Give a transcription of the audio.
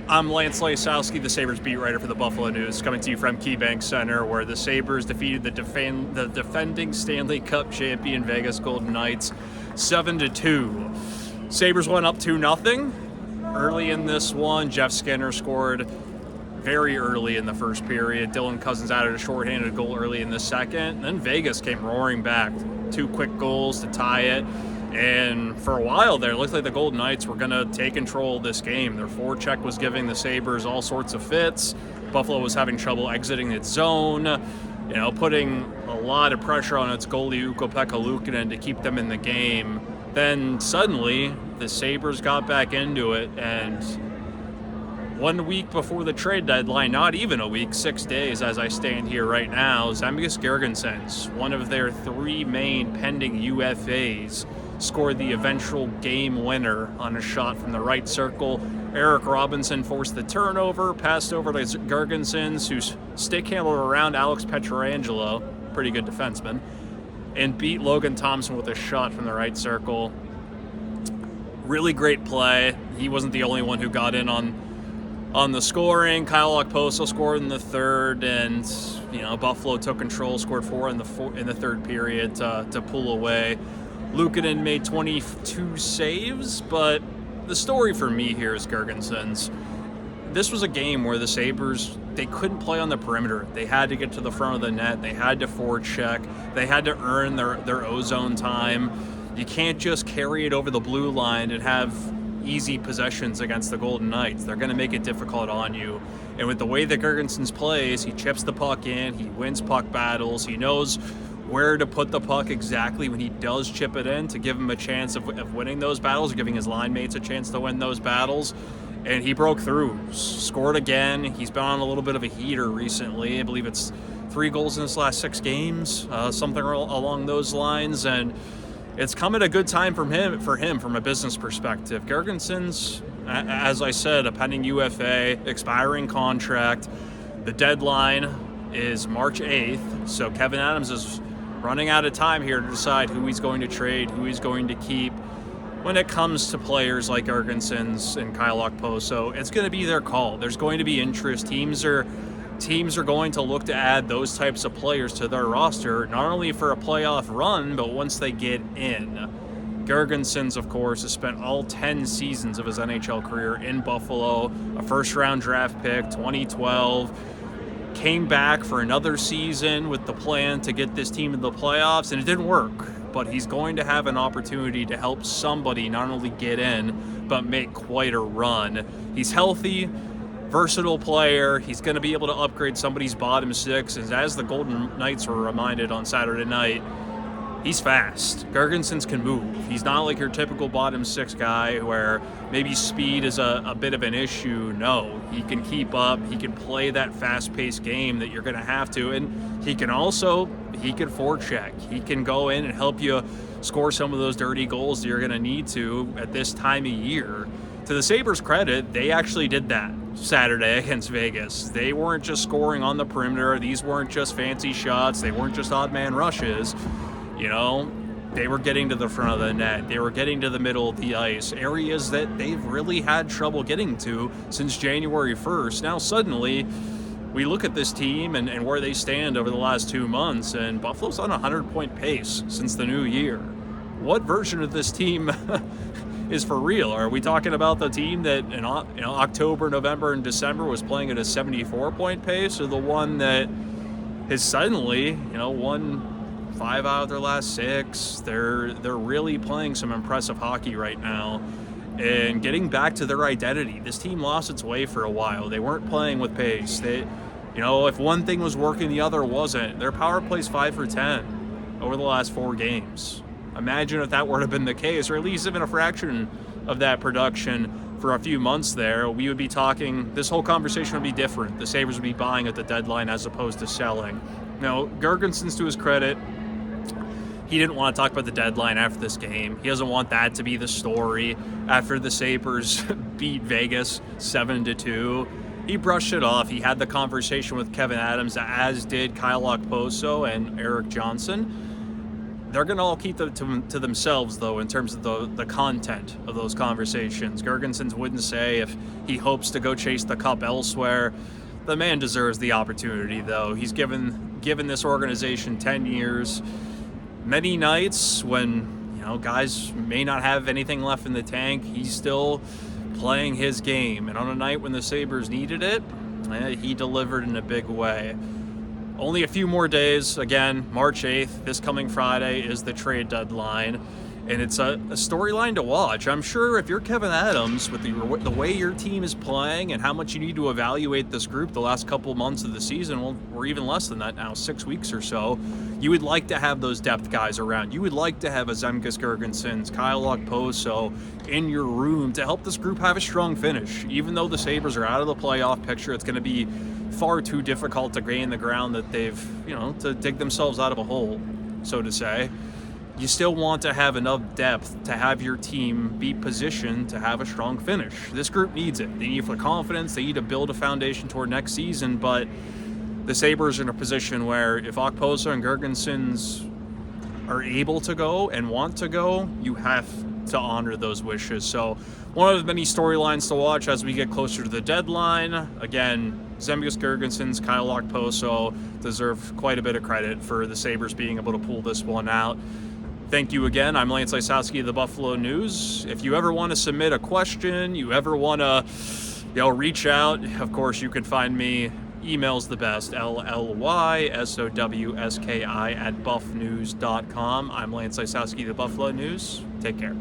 I'm Lance Lysowski, the Sabres beat writer for the Buffalo News, coming to you from KeyBank Center, where the Sabres defeated the defending Stanley Cup champion Vegas Golden Knights 7-2. Sabres went up 2-0. Early in this one, Jeff Skinner scored very early in the first period. Dylan Cousins added a shorthanded goal early in the second. And then Vegas came roaring back. 2 quick goals to tie it. And for a while there, it looked like the Golden Knights were going to take control of this game. Their forecheck was giving the Sabres all sorts of fits. Buffalo was having trouble exiting its zone, putting a lot of pressure on its goalie Ukko-Pekka Luukkonen to keep them in the game. Then suddenly, the Sabres got back into it, and 1 week before the trade deadline, not even a week, 6 days as I stand here right now, Zemgus Girgensons, one of their 3 main pending UFAs, scored the eventual game winner on a shot from the right circle. Eric Robinson forced the turnover, passed over to Girgensons, who stick handled around Alex Pietrangelo, pretty good defenseman, and beat Logan Thompson with a shot from the right circle. Really great play. He wasn't the only one who got in on the scoring. Kyle Okposo scored in the third, and Buffalo took control, scored 4 in the third period to pull away. Luukkonen made 22 saves, but the story for me here is Girgensons. This was a game where the Sabres, they couldn't play on the perimeter. They had to get to the front of the net. They had to forecheck. They had to earn their ozone time. You can't just carry it over the blue line and have easy possessions against the Golden Knights. They're going to make it difficult on you. And with the way that Girgensons plays, he chips the puck in, he wins puck battles, he knows where to put the puck exactly when he does chip it in to give him a chance of winning those battles, giving his line mates a chance to win those battles. And he broke through, scored again. He's been on a little bit of a heater recently. I believe it's 3 goals in his last 6 games, something along those lines. And it's come at a good time for him from a business perspective. Girgensons, as I said, a pending UFA, expiring contract. The deadline is March 8th, so Kevin Adams is running out of time here to decide who he's going to trade, who he's going to keep. When it comes to players like Girgensons and Kyle Okposo, it's going to be their call. There's going to be interest. Teams are going to look to add those types of players to their roster, not only for a playoff run, but once they get in. Girgensons, of course, has spent all 10 seasons of his NHL career in Buffalo, a first-round draft pick, 2012, came back for another season with the plan to get this team in the playoffs, and it didn't work. But he's going to have an opportunity to help somebody not only get in, but make quite a run. He's healthy, versatile player. He's going to be able to upgrade somebody's bottom 6. And as the Golden Knights were reminded on Saturday night, he's fast. Girgensons can move. He's not like your typical bottom 6 guy where maybe speed is a bit of an issue. No, he can keep up. He can play that fast-paced game that you're going to have to. And he can forecheck. He can go in and help you score some of those dirty goals that you're going to need to at this time of year. To the Sabres' credit, they actually did that Saturday against Vegas. They weren't just scoring on the perimeter. These weren't just fancy shots. They weren't just odd man rushes. They were getting to the front of the net. They were getting to the middle of the ice, areas that they've really had trouble getting to since January 1st. Now suddenly, we look at this team and where they stand over the last 2 months, and Buffalo's on a 100-point pace since the new year. What version of this team is for real? Are we talking about the team that in October, November, and December was playing at a 74-point pace, or the one that has suddenly, won 5 out of their last 6? They're really playing some impressive hockey right now and getting back to their identity. This team lost its way for a while. They weren't playing with pace. If one thing was working, the other wasn't. Their power play's 5 for 10 over the last 4 games. Imagine if that were to have been the case, or at least even a fraction of that production for a few months there. We would be talking, this whole conversation would be different. The Sabres would be buying at the deadline as opposed to selling. Now, Girgensons, to his credit, he didn't want to talk about the deadline after this game. He doesn't want that to be the story after the Sabres beat Vegas 7-2. He brushed it off. He had the conversation with Kevin Adams, as did Kyle Okposo and Eric Johnson. they're going to all keep them to themselves, though, in terms of the content of those conversations. Girgensons wouldn't say if he hopes to go chase the cup elsewhere. The man deserves the opportunity, though. He's given this organization 10 years. Many nights when, guys may not have anything left in the tank, he's still playing his game. And on a night when the Sabres needed it, he delivered in a big way. Only a few more days. Again, March 8th, this coming Friday, is the trade deadline. And it's a storyline to watch. I'm sure if you're Kevin Adams, with the way your team is playing and how much you need to evaluate this group the last couple months of the season, well, or even less than that now, 6 weeks or so, you would like to have those depth guys around. You would like to have a Zemgus Girgensons, Kyle Okposo in your room to help this group have a strong finish. Even though the Sabres are out of the playoff picture, it's going to be far too difficult to gain the ground that they've, to dig themselves out of a hole, so to say. You still want to have enough depth to have your team be positioned to have a strong finish. This group needs it. They need it for confidence. They need to build a foundation toward next season, but the Sabres are in a position where if Okposo and Girgensons are able to go and want to go, you have to honor those wishes. So one of the many storylines to watch as we get closer to the deadline. Again, Zemgus Girgensons, Kyle Okposo deserve quite a bit of credit for the Sabres being able to pull this one out. Thank you again. I'm Lance Lysowski of the Buffalo News. If you ever want to submit a question, you ever want to, reach out, of course, you can find me. Email's the best, LLYSOWSKI @buffnews.com. I'm Lance Lysowski of the Buffalo News. Take care.